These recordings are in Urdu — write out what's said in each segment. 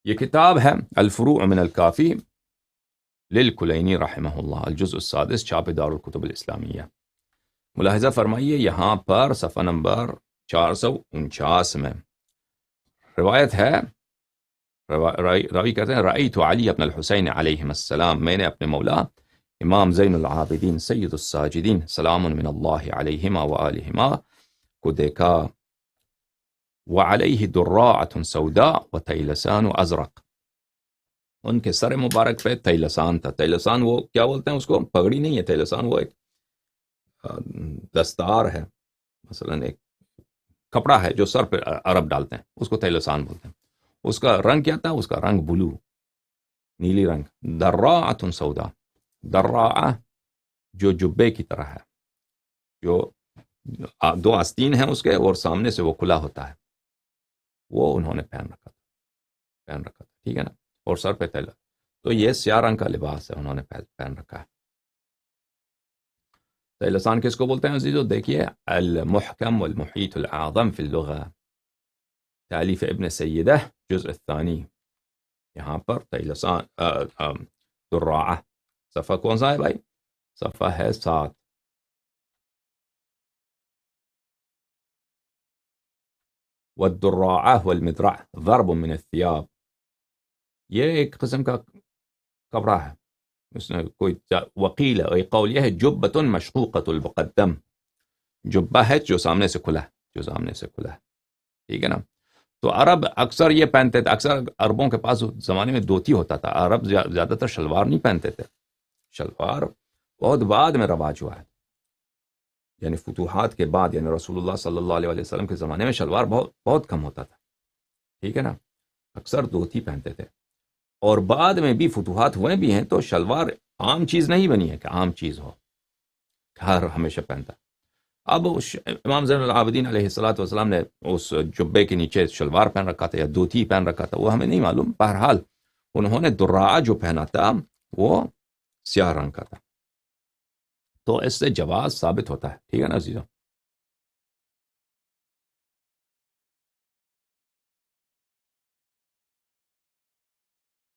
یہ کتاب ہے الفروع من الکافی للکلینی رحمہ اللہ، الجزء السادس، چھاپ دار الکتب الاسلامیہ۔ ملاحظہ فرمائیے یہاں پر صفحہ نمبر 449 میں روایت ہے، راوی کہتے ہیں رأیت علی ابن الحسین علیہم السلام، میں نے اپنے مولا امام زین العابدین سید الساجدین سلام من اللہ علیہما وآلہما کو دیکھا، وعلیہ دراعۃ سوداء وطیلسان ازرق، ان کے سر مبارک پہ تیلسان تھا۔ تیلسان وہ کیا بولتے ہیں اس کو؟ پگڑی نہیں ہے، تیلسان وہ ایک دستار ہے، مثلا ایک کپڑا ہے جو سر پہ عرب ڈالتے ہیں، اس کو تیلسان بولتے ہیں۔ اس کا رنگ کیا تھا؟ اس کا رنگ بلو، نیلی رنگ۔ دراعۃ سوداء، دراعہ جو جبے کی طرح ہے، جو دو آستین ہیں اس کے اور سامنے سے وہ کھلا ہوتا ہے، وہ انہوں نے پہن رکھا تھا، ٹھیک ہے نا، اور سر پہ تیل، تو یہ سیاہ رنگ کا لباس ہے، انہوں نے پہن رکھا ہے۔ تیلسان کس کو بولتے ہیں عزیزو؟ دیکھیے المحکم والمحیط الاعظم فی اللغہ، تالیف ابن سیدہ، جزء الثانی، یہاں پر تیلسان دراعہ، صفحہ کون سا ہے بھائی؟ صفحہ ہے 7۔ والدراعہ والمدرع ضرب من الثياب، یہ ایک قسم کا کپڑا ہے، اس نے کوئی وقیل ایک قول یہ ہے جبۃ مشقوقۃ المقدم، جبہ ہے جو سامنے سے کھلا ہے، ٹھیک ہے نا۔ تو عرب اکثر یہ پہنتے تھے، اکثر عربوں کے پاس زمانے میں دھوتی ہوتا تھا، عرب زیادہ تر شلوار نہیں پہنتے تھے، شلوار بہت بعد میں رواج ہوا ہے، یعنی فتوحات کے بعد، یعنی رسول اللہ صلی اللہ علیہ وسلم کے زمانے میں شلوار بہت کم ہوتا تھا، ٹھیک ہے نا، اکثر دھوتی پہنتے تھے، اور بعد میں بھی فتوحات ہوئے بھی ہیں تو شلوار عام چیز نہیں بنی ہے کہ عام چیز ہو، ہر ہمیشہ پہنتا۔ اب امام زین العابدین علیہ الصلوۃ والسلام نے اس جبے کے نیچے شلوار پہن رکھا تھا یا دھوتی پہن رکھا تھا، وہ ہمیں نہیں معلوم، بہرحال انہوں نے دراعہ جو پہنا تھا وہ سیاہ رنگ کا تھا، تو اس سے جواز ثابت ہوتا ہے، ٹھیک ہے نا عزیزو۔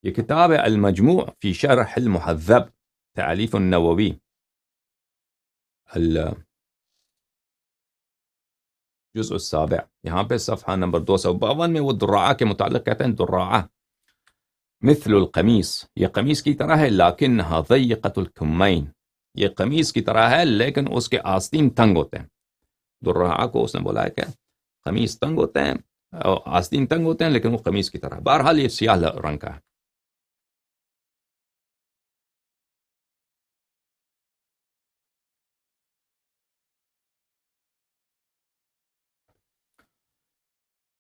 یہ کتاب ہے المجموع فی شرح المہذب، تالیف النووی، جزء السابع، یہاں پہ صفحہ نمبر 252 میں وہ دراعہ کے متعلق کہتے ہیں دراعہ مثل القمیص، یہ قمیص کی طرح ہے، لیکنھا ضیقۃ الکمین، یہ قمیص کی طرح ہے لیکن اس کے آستین تنگ ہوتے ہیں۔ دراعہ کو اس نے بولا ہے کہ قمیص تنگ ہوتے ہیں، آستین تنگ ہوتے ہیں لیکن وہ قمیص کی طرح، بہرحال یہ سیاہ رنگ کا ہے۔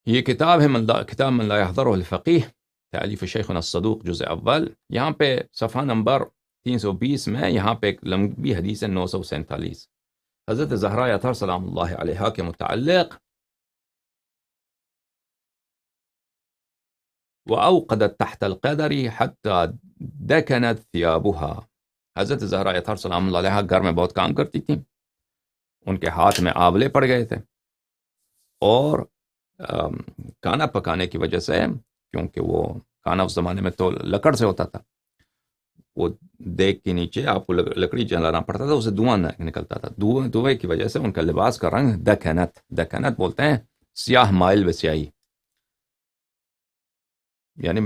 یہ کتاب ہے کتاب من لا يحضره الفقیہ، تالیف شیخنا الصدوق، جزء اول، یہاں پہ صفحہ نمبر 320 میں یہاں پہ ایک لمبی حدیث ہے 947، حضرت زہرا اطہر سلام اللہ علیہا کے متعلق، وَأَوْقَدَتْ تَحْتَ الْقَدَرِ حَتَّى دَكَنَتْ ثِيَابُهَا، حضرت زہرا اطہر سلام اللہ علیہا گھر میں بہت کام کرتی تھیں، ان کے ہاتھ میں آبلے پڑ گئے تھے، اور کھانا پکانے کی وجہ سے، کیونکہ وہ کھانا اس زمانے میں تو لکڑ سے ہوتا تھا، وہ دیگ کے نیچے آپ کو لکڑی جلانا پڑتا تھا، اسے دھواں نکلتا تھا، دھوئے کی وجہ سے ان کا لباس کا رنگ دکنت بولتے ہیں سیاہ مائل و سیاہی، یعنی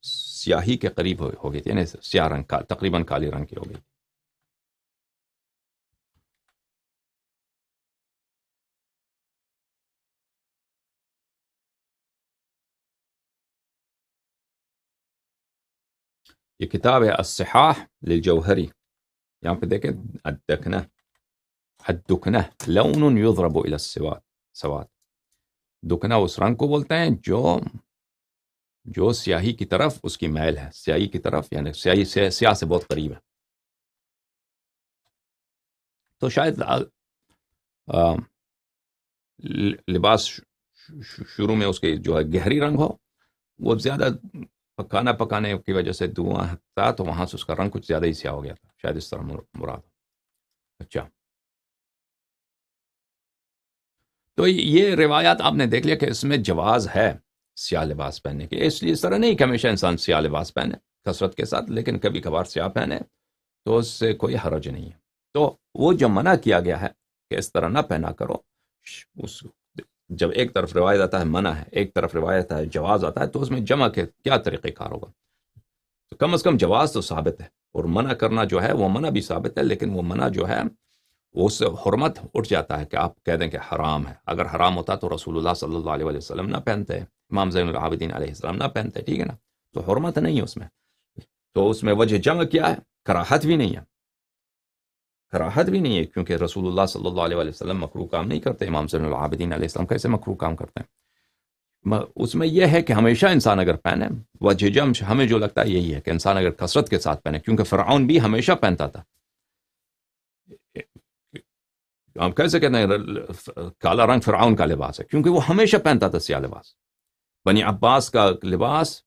سیاہی کے قریب ہو گئی تھی، یعنی سیاہ رنگ کا، تقریباً کالی رنگ کی ہو گئی۔ یہ کتاب ہے الصحاح للجوہری، یہاں پہ دیکھیں الدکنہ لون یضرب الی السواد، دکنا اس رنگ کو بولتے ہیں جو سیاہی کی طرف اس کی میل ہے، سیاہی کی طرف، یعنی سیاہی سے سیاہ سے بہت قریب ہے، تو شاید لباس شروع میں اس کے جو ہے گہری رنگ ہو، وہ زیادہ کھانا پکانے کی وجہ سے دھواں تھا تو وہاں سے اس کا رنگ کچھ زیادہ ہی سیاہ ہو گیا تھا، شاید اس طرح مراد۔ اچھا، تو یہ روایات آپ نے دیکھ لیا کہ اس میں جواز ہے سیاہ لباس پہننے کے. اس لیے اس طرح نہیں کہ ہمیشہ انسان سیاہ لباس پہنے کثرت کے ساتھ، لیکن کبھی کبھار سیاہ پہنے تو اس سے کوئی حرج نہیں ہے. تو وہ جو منع کیا گیا ہے کہ اس طرح نہ پہنا کرو، اس جب ایک طرف روایت آتا ہے منع ہے، ایک طرف روایت ہے جواز آتا ہے، تو اس میں جمع کے کیا طریقہ کار ہوگا؟ تو کم از کم جواز تو ثابت ہے، اور منع کرنا جو ہے وہ منع بھی ثابت ہے، لیکن وہ منع جو ہے اس سے حرمت اٹھ جاتا ہے کہ آپ کہہ دیں کہ حرام ہے. اگر حرام ہوتا تو رسول اللہ صلی اللہ علیہ وسلم نہ پہنتے، امام زین العابدین علیہ السلام نہ پہنتے، ٹھیک ہے نا؟ تو حرمت نہیں ہے اس میں. تو اس میں وجہ جمع کیا ہے؟ کراہت بھی نہیں ہے، کراہت بھی نہیں ہے، کیونکہ رسول اللہ صلی اللہ علیہ وسلم مکروہ کام نہیں کرتے. امام زین العابدین علیہ السلام کیسے مکروہ کام کرتے ہیں؟ اس میں یہ ہے کہ ہمیشہ انسان اگر پہنے، وجہ جمع ہمیں جو لگتا ہے یہی ہے کہ انسان اگر کثرت کے ساتھ پہنے، کیونکہ فرعون بھی ہمیشہ پہنتا تھا. ہم کیسے کہتے ہیں کالا رنگ فرعون کا لباس ہے؟ کیونکہ وہ ہمیشہ پہنتا تھا سیاہ لباس. بنی عباس کا لباس،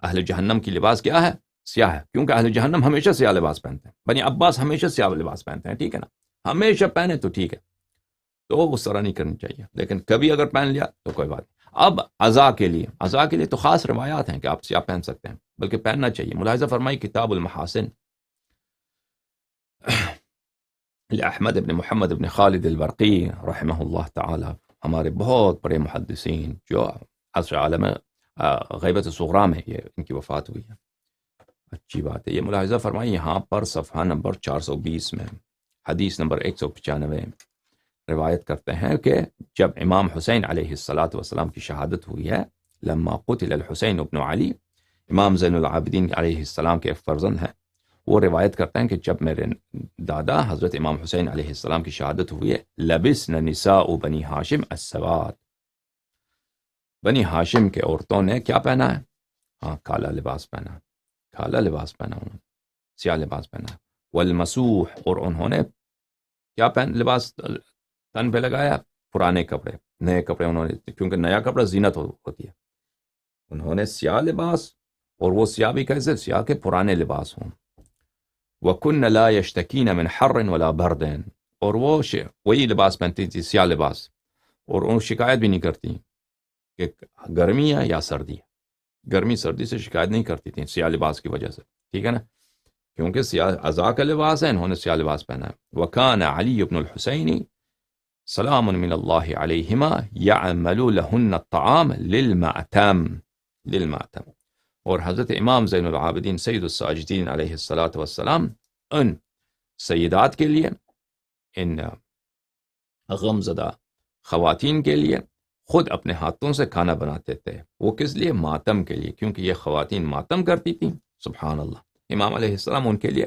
اہل جہنم کی لباس کیا ہے؟ سیاہ ہے، کیونکہ اہل جہنم ہمیشہ سیاہ لباس پہنتے ہیں. بنی عباس ہمیشہ سیاہ لباس پہنتے ہیں، ٹھیک ہے نا؟ ہمیشہ پہنے تو ٹھیک ہے، تو اس طرح نہیں کرنی چاہیے، لیکن کبھی اگر پہن لیا تو کوئی بات نہیں. اب عزا کے لیے تو خاص روایات ہیں کہ آپ سیاہ پہن سکتے ہیں، بلکہ پہننا چاہیے. ملاحظہ فرمائی کتاب المحاسن احمد ابن محمد ابن خالد البرقی رحمہ اللہ تعالی، ہمارے بہت بڑے محدثین جو عصر عالم غیبت صغرا میں یہ ان کی وفات ہوئی ہے. اچھی بات ہے. یہ ملاحظہ فرمائی یہاں پر صفحہ نمبر 420 میں حدیث نمبر 195 روایت کرتے ہیں کہ جب امام حسین علیہ الصلاۃ والسلام کی شہادت ہوئی ہے، لما قتل الحسین ابن علی، امام زین العابدین علیہ السلام کے فرزند ہیں، وہ روایت کرتے ہیں کہ جب میرے دادا حضرت امام حسین علیہ السلام کی شہادت ہوئی ہے، لبسن نساء بنی ہاشم السواد، بنی ہاشم کے عورتوں نے کیا پہنا ہے؟ ہاں، کالا لباس پہنا، کالا لباس پہنا، انہوں نے سیاہ لباس پہنا. والمسوح، اور انہوں نے کیا لباس تن پہ لگایا؟ پرانے کپڑے، نئے کپڑے انہوں نے، کیونکہ نیا کپڑا زینت ہوتی ہے، انہوں نے سیاہ لباس، اور وہ سیاہ بھی کیسے؟ سیاہ کے پرانے لباس ہوں. وَكُنَّ لَا يَشْتَكِينَ مِنْ حَرٍ وَلَا بَرْدٍ، اور وہ وہی لباس پہنتی تھی، سیاہ لباس، اور ان شکایت بھی نہیں کرتی کہ گرمی ہے یا سردی ہے. گرمی سردی سے شکایت نہیں کرتی تھیں سیاہ لباس کی وجہ سے، ٹھیک ہے نا؟ کیونکہ سیاہ عزا کا لباس ہے، انہوں نے سیاہ لباس پہنا ہے. وَكَانَ عَلِيُّ بْنُ الْحُسَيْنِ سلام من اللہ علیہما یعمل لہن الطعام للمعتم، اور حضرت امام زین العابدین سید الساجدین علیہ الصلاۃ والسلام ان سیدات کے لیے، ان غمزدہ خواتین کے لیے خود اپنے ہاتھوں سے کھانا بناتے تھے. وہ کس لیے؟ ماتم کے لیے، کیونکہ یہ خواتین ماتم کرتی تھیں. سبحان اللہ. امام علیہ السلام ان کے لیے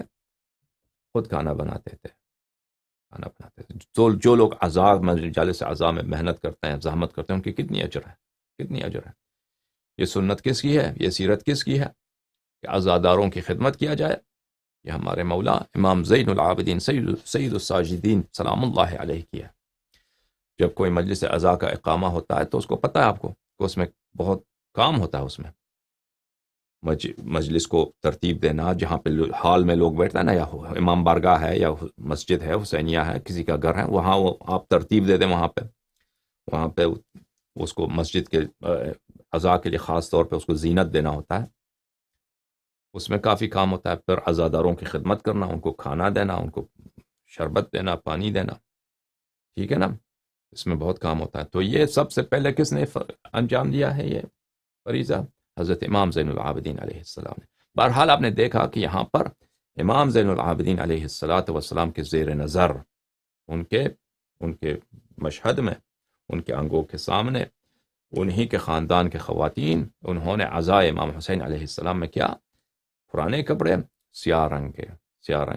خود کھانا بناتے تھے، کھانا بناتے تھے. تو جو لوگ جالس اعضاء میں محنت کرتے ہیں، زحمت کرتے ہیں، ان کی کتنی اجر ہے، کتنی اجر ہے. یہ سنت کس کی ہے؟ یہ سیرت کس کی ہے کہ عزاداروں کی خدمت کیا جائے؟ یہ ہمارے مولا امام زین العابدین سید الساجدین سلام اللہ علیہ کی ہے. جب کوئی مجلس عزا کا اقامہ ہوتا ہے تو اس کو پتہ ہے آپ کو کہ اس میں بہت کام ہوتا ہے. اس میں مجلس کو ترتیب دینا، جہاں پہ ہال میں لوگ بیٹھتے ہیں نا، یا امام بارگاہ ہے یا مسجد ہے، حسینیہ ہے، کسی کا گھر ہے، وہاں وہ آپ ترتیب دے دیں، وہاں پہ اس کو مسجد کے عزا کے لیے خاص طور پہ اس کو زینت دینا ہوتا ہے. اس میں کافی کام ہوتا ہے. پھر عزاداروں کی خدمت کرنا، ان کو کھانا دینا، ان کو شربت دینا، پانی دینا، ٹھیک ہے نا؟ اس میں بہت کام ہوتا ہے. تو یہ سب سے پہلے کس نے انجام دیا ہے یہ فریضہ؟ حضرت امام زین العابدین علیہ السلام نے. بہرحال آپ نے دیکھا کہ یہاں پر امام زین العابدین علیہ السلام کے زیر نظر، ان کے مشہد میں، ان کے آنگوں کے سامنے، انہی کے خاندان کے خواتین، انہوں نے عزائے امام حسین علیہ السلام میں کیا؟ پرانے کپڑے سیاہ رنگ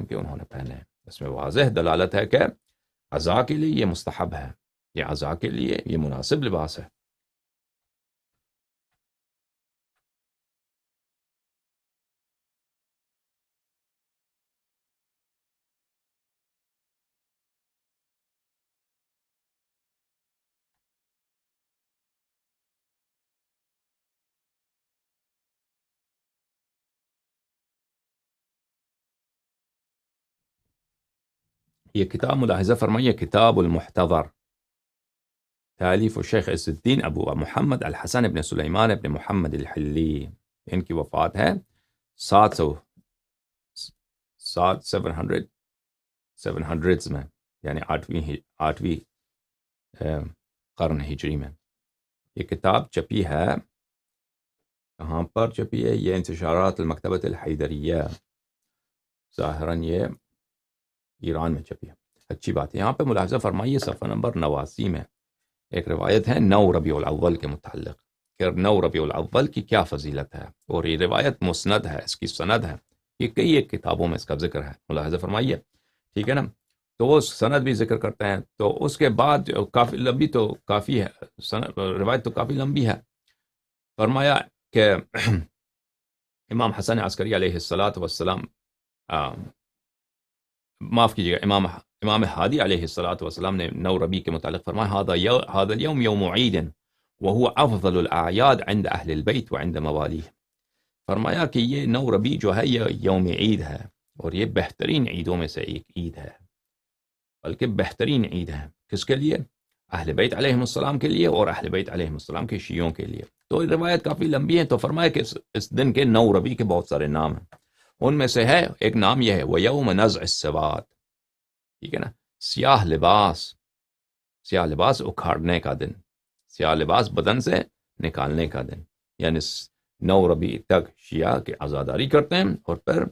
کے انہوں نے پہنے. اس میں واضح دلالت ہے کہ عزا کے لیے یہ مستحب ہے، یہ عزا کے لیے یہ مناسب لباس ہے. یہ کتاب ملاحظہ فرمائیے، کتاب المحتضر، تالیف الشیخ عز الدین ابو محمد الحسن ابن سلیمان ابن محمد الحلی، ان کی وفات ہے 700 میں، یعنی آٹھویں قرن ہجری میں۔ یہ کتاب چپی ہے، کہاں پر چپی ہے؟ یہ انتشارات المکتبۃ الحیدریہ، ظاہراً یہ ایران میں چپی ہے۔ اچھی بات ہے۔ یہاں پہ ملاحظہ فرمائیے صفحہ نمبر 89 میں ایک روایت ہے 9 ربیع الاول کے متعلق، کہ 9 ربیع الاول کی کیا فضیلت ہے، اور یہ روایت مسند ہے، اس کی سند ہے، یہ کئی ایک کتابوں میں اس کا ذکر ہے، ملاحظہ فرمائیے، ٹھیک ہے نا؟ تو وہ سند بھی ذکر کرتے ہیں، تو اس کے بعد کافی لمبی تو کافی ہے، روایت تو کافی لمبی ہے۔ فرمایا کہ امام حسن عسکری علیہ السلام معاف کیجیے گا، امام ہادی علیہ السلام نے 9 ربیع کے متعلق فرمایا هذا اليوم يوم عید وهو افضل الاعیاد عند اہل البیت وعند موالیہ۔ فرمایا کہ یہ 9 ربیع جو ہے یہ یوم عید ہے، اور یہ بہترین عیدوں میں سے ایک عید ہے، بلکہ بہترین عید ہے کس کے لیے؟ اہل بیت علیہ السلام کے لیے، اور اہل بیت علیہ السلام کے شیعوں کے لیے۔ تو روایت کافی لمبی ہے، تو فرمایا کہ اس دن کے 9 ربیع کے بہت سارے نام ہیں، ان میں سے ہے ایک نام یہ ہے وَيَوْمَ نَزْعِ السَّوَادِ، ٹھیک ہے نا؟ سیاہ لباس اکھاڑنے کا دن، سیاہ لباس بدن سے نکالنے کا دن، یعنی 9 ربیع تک شیعہ کی عزاداری کرتے ہیں، اور پھر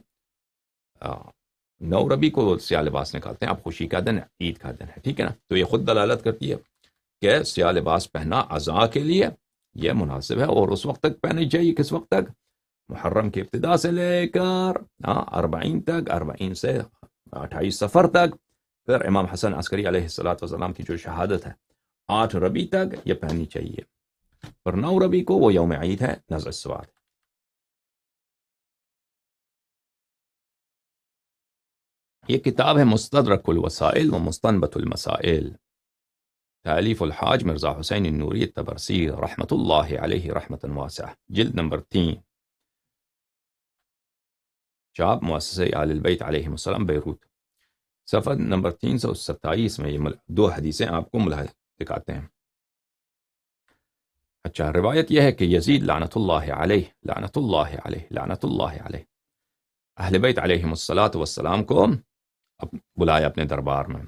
9 ربیع کو سیاہ لباس نکالتے ہیں، اب خوشی کا دن ہے، عید کا دن ہے، ٹھیک ہے نا؟ تو یہ خود دلالت کرتی ہے کہ سیاہ لباس پہنا عزا کے لیے یہ مناسب ہے، اور اس وقت تک پہنی چاہیے، کس وقت تک؟ محرم کی ابتدا سے لے کر 40 تک، 40 سے 28 صفر تک، پھر امام حسن عسکری علیہ السلام کی جو شہادت ہے 8 ربیع تک یہ پہننی چاہیے، پر 9 ربیع کو وہ یوم عید ہے، نزع السواد۔ یہ کتاب ہے مستدرک الوسائل و مستنبت المسائل، تالیف الحاج مرزا حسین النوری الطبرسی رحمۃ اللہ علیہ رحمۃ واسعہ، جلد نمبر 3، چاپ مؤسسہ آل البیت علیہ السلام بیروت، صفحہ نمبر 327 میں یہ 2 حدیثیں آپ کو دکھاتے ہیں۔ اچھا، روایت یہ ہے کہ یزید لعنت اللہ علیہ اہل بیت علیہ السلام کو بلایا اپنے دربار میں،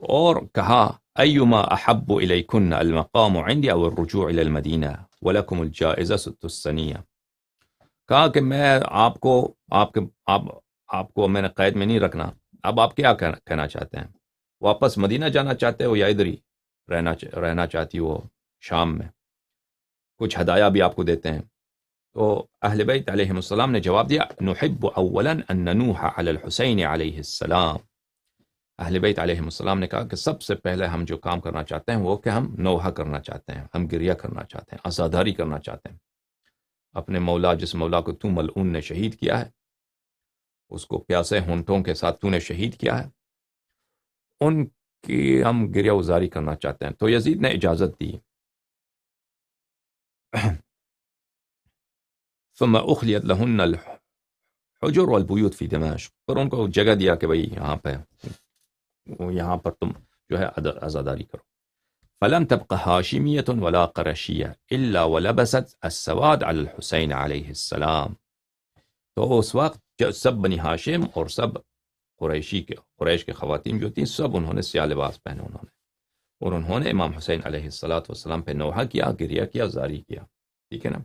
اور کہا ایما احب الیکن المقام عندی او الرجوع الی المدینہ ولکم الجائزہ 6 السنیہ۔ کہا کہ میں آپ کو میں نے قید میں نہیں رکھنا، اب آپ کیا کہنا چاہتے ہیں؟ واپس مدینہ جانا چاہتے ہو یا ادھر ہی رہنا چاہتی ہو شام میں؟ کچھ ہدایہ بھی آپ کو دیتے ہیں۔ تو اہل بیت علیہ السلام نے جواب دیا نحب اولا ان ننوح علی الحسین علیہ السلام۔ اہل بیت علیہ السلام نے کہا کہ سب سے پہلے ہم جو کام کرنا چاہتے ہیں وہ کہ ہم نوحہ کرنا چاہتے ہیں، ہم گریہ کرنا چاہتے ہیں، عزاداری کرنا چاہتے ہیں اپنے مولا، جس مولا کو تو ملعون نے شہید کیا ہے، اس کو پیاسے ہونٹوں کے ساتھ تو نے شہید کیا ہے، ان کی ہم گریہ وزاری کرنا چاہتے ہیں۔ تو یزید نے اجازت دی۔ ثم اخلیت لہن الحجر والبیوت فی دمشق، پر ان کو جگہ دیا کہ بھئی یہاں پر تم جو ہے عزاداری کرو۔ فلم تبق ہاشمیۃ ولا قرشیہ الا ولبست السواد علی الحسین علیہ السلام۔ تو اس وقت سب بنی ہاشم اور سب قریش کے خواتین جو تھیں، سب انہوں نے سیاہ لباس پہنے، اور انہوں نے امام حسین علیہ السلام پہ نوحہ کیا، گریہ کیا، زاری کیا، ٹھیک ہے نا؟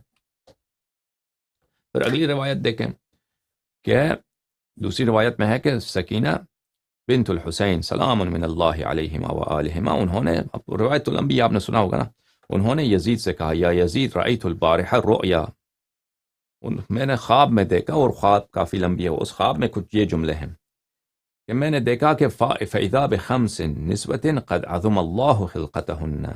پھر اگلی روایت دیکھیں کہ دوسری روایت میں ہے کہ سکینہ بنت الحسین سلام من اللہ علیہما وآلہما، انہوں نے، روایت تو لمبی آپ نے سنا ہوگا نا، انہوں نے یزید سے کہا یا یزید رأیت البارحہ رؤیا، میں نے خواب میں دیکھا، اور خواب کافی لمبی ہے، اس خواب میں کچھ یہ جملے ہیں کہ میں نے دیکھا کہ فَإِذَا بِخَمْسٍ نِسْوَةٍ قَدْ عَظُمَ اللَّهُ خِلْقَتَهُنَّ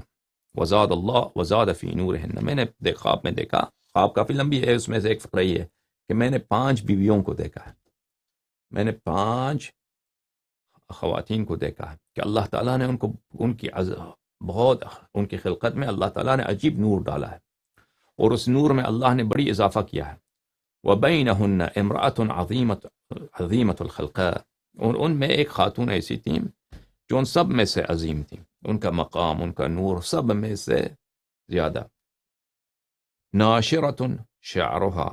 وَزَادَ فِي نُورِهِنَّ۔ میں نے خواب میں دیکھا، خواب کافی لمبی ہے، اس میں سے ایک فقرہ یہ ہے کہ میں نے 5 بیویوں کو دیکھا ہے، میں نے 5 خواتین کو دیکھا ہے کہ اللہ تعالیٰ نے ان کی خلقت میں اللہ تعالیٰ نے عجیب نور ڈالا ہے، اور اس نور میں اللہ نے بڑی اضافہ کیا ہے۔ وَبَيْنَهُنَّ امْرَأَةٌ عَظِيمَةُ الْخَلْقَةِ، اور ان میں ایک خاتون ایسی تھی جو ان سب میں سے عظیم تھی، ان کا مقام، ان کا نور سب میں سے زیادہ. ناشرۃ شعرها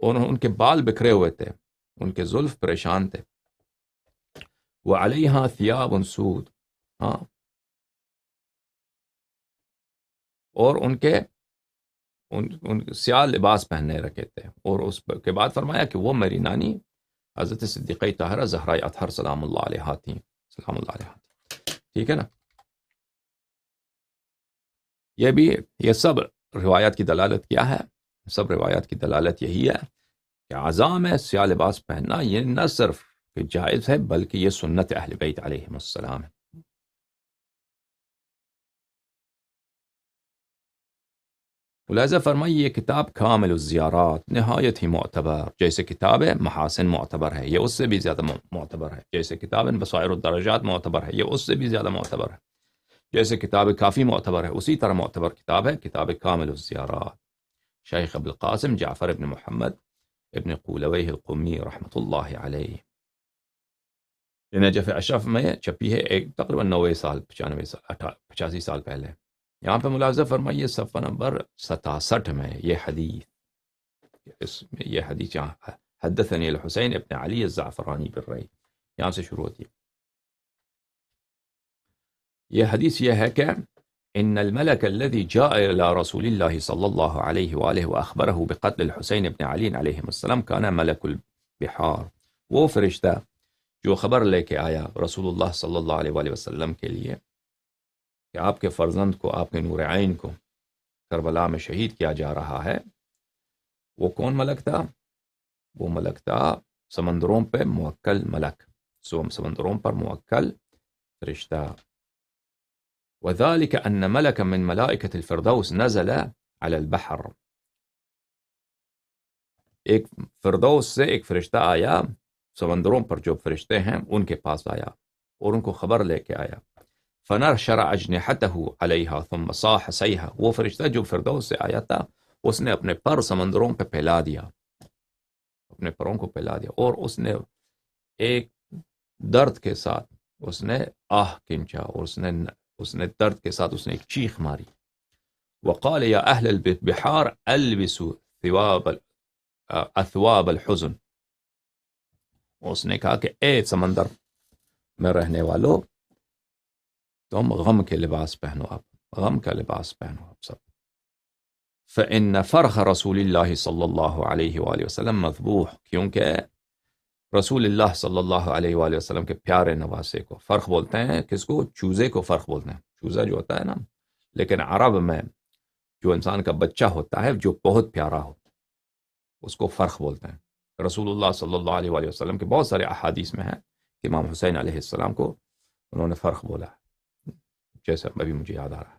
اور ان کے بال بکھرے ہوئے تھے، ان کے زلف پریشان تھے. وعلیہا ثیاب سود، ہاں، اور ان کے سیاہ لباس پہننے رکھے تھے. اور اس کے بعد فرمایا کہ وہ میری نانی حضرت صدیقہ طاہرہ زہرا اطہر سلام اللہ علیہا تھیں، سلام اللہ علیہا. ٹھیک ہے نا. یہ سب روایات کی دلالت کیا ہے؟ سب روایات کی دلالت یہی ہے کہ عزام ہے سیاہ لباس پہننا، یہ نہ صرف کہ جائز ہے بلکہ یہ سنت اہل بیت علیہم السلام ہے. لہذا فرمائی یہ کتاب کامل الزیارات نہایت ہی معتبر، جیسے کتاب محاسن معتبر ہے، یہ اس سے بھی زیادہ معتبر ہے. جیسے کتاب بصائر الدرجات معتبر ہے، یہ اس سے بھی زیادہ معتبر ہے. جیسے کتاب کافی معتبر ہے، اسی طرح معتبر کتاب ہے کتاب کامل الزیارات شیخ ابو القاسم جعفر ابن محمد ابن قولویہ القمی رحمۃ اللہ علیہ. یہ نجف اشرف میں چھپی ہے، ایک تقریباً 90 سال 95 سال 85 سال پہلے. یہاں پہ ملاحظہ فرمائیے صفحہ نمبر 67 میں یہ حدیث حدثنی الحسین ابن علی الزعفرانی بالرئی، یہاں سے شروع ہوتی ہے. یہ حدیث یہ ہے کہ ان الملك الذي جاء الى رسول الله صلى الله عليه واله واخبره بقتل الحسين ابن علي عليه السلام كان ملك البحار. وہ فرشتہ جو خبر لے کے آیا رسول اللہ صلی اللہ علیہ وآلہ وسلم کے لیے کہ آپ کے فرزند کو، آپ کے نور عین کو کربلا میں شہید کیا جا رہا ہے، وہ کون ملک تھا؟ وہ ملک تھا سمندروں پہ موکل ملک، سمندروں پر موکل فرشتہ. وذلك أن ملكا من ملائكة الفردوس نزل على البحر. ایک فردوس سے ایک فرشتہ آیا، سمندروں پر جو فرشتے ہیں ان کے پاس آیا اور ان کو خبر لے کے آیا. فنشر أجنحته عليها ثم صاح صيحة. وہ فرشتہ جو فردوس سے آیا تھا اس نے اپنے پر سمندروں پہ پھیلا دیا، اپنے پروں کو پھیلا دیا، اور اس نے ایک درد کے ساتھ اس نے آہ کھینچا، اور اس نے درد کے ساتھ اس نے ایک چیخ ماری. وقال یا اہل البحار البسوا اثواب الحزن. اس نے کہا کہ اے سمندر میں رہنے والو، تم غم کے لباس پہنو، آپ غم کا لباس پہنو آپ سب. فإن فرخ رسول اللہ صلی اللہ علیہ وآلہ وسلم مذبوح. کیونکہ رسول اللہ صلی اللہ علیہ وآلہ وسلم کے پیارے نواسے کو فرخ بولتے ہیں. کس کو؟ چوزے کو فرخ بولتے ہیں. چوزا جو ہوتا ہے نا، لیکن عرب میں جو انسان کا بچہ ہوتا ہے جو بہت پیارا ہو اس کو فرخ بولتے ہیں. رسول اللہ صلی اللہ علیہ وآلہ وسلم کے بہت سارے احادیث میں ہیں کہ امام حسین علیہ السلام کو انہوں نے فرخ بولا، جیسا ابھی مجھے یاد آ رہا ہے.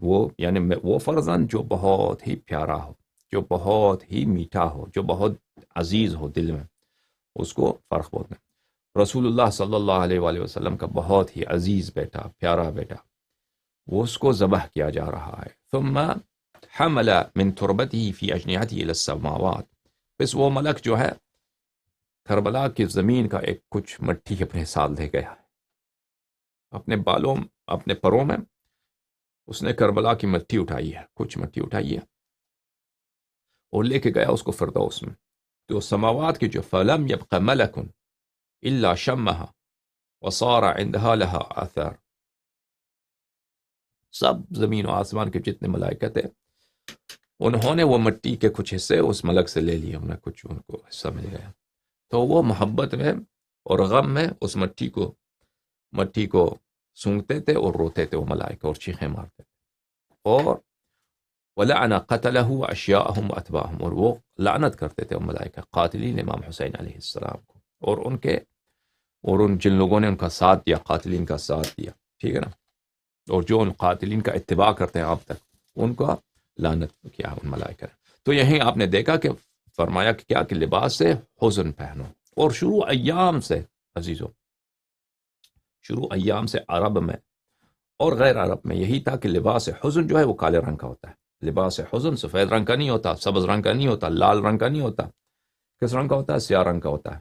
وہ یعنی وہ فرزند جو بہت ہی پیارا ہو، جو بہت ہی میٹھا ہو، جو بہت عزیز ہو دل میں، اس کو فرخ بولتے ہیں. رسول اللہ صلی اللہ علیہ وآلہ وسلم کا بہت ہی عزیز بیٹا، پیارا بیٹا، وہ اس کو ذبح کیا جا رہا ہے. ثم حمل من تربته في اجنحته الى السماوات. بس وہ ملک جو ہے کربلا کی زمین کا ایک کچھ مٹی اپنے ساتھ لے گیا ہے، اپنے بالوں، اپنے پروں میں اس نے کربلا کی مٹی اٹھائی ہے، کچھ مٹی اٹھائی ہے اور لے کے گیا اس کو فردوس میں. تو سماوات کی جو فلم يبق ملک الا شمها وصار عندها لها آثار. سب زمین و آسمان کے جتنے ملائکہ تھے انہوں نے وہ مٹی کے کچھ حصے اس ملک سے لے لیے، انہیں کچھ ان کو حصہ مل گیا. تو وہ محبت میں اور غم میں اس مٹی کو سونگتے تھے اور روتے تھے وہ ملائکہ، اور چیخیں مارتے تھے. اور وَلَعْنَ قَتَلَهُ وَأَشْيَاءَهُمْ وَأَتْبَاعَهُم. اور وہ لعنت کرتے تھے وہ ملائکہ قاتلین امام حسین علیہ السلام کو، اور ان جن لوگوں نے ان کا ساتھ دیا، قاتلین کا ساتھ دیا. ٹھیک ہے نا. اور جو ان قاتلین کا اتباع کرتے ہیں اب تک، ان کا لعنت کیا ان ملائکہ نے. تو یہیں آپ نے دیکھا کہ فرمایا کہ کیا کہ لباس سے حزن پہنو. اور شروع ایام سے عزیزو، شروع ایام سے عرب میں اور غیر عرب میں یہی تھا کہ لباس حزن جو ہے وہ کالے رنگ کا ہوتا ہے. لباس حزن سفید رنگ کا نہیں ہوتا، سبز رنگ کا نہیں ہوتا، لال رنگ کا نہیں ہوتا. کس رنگ کا ہوتا ہے؟ سیاہ رنگ کا ہوتا ہے.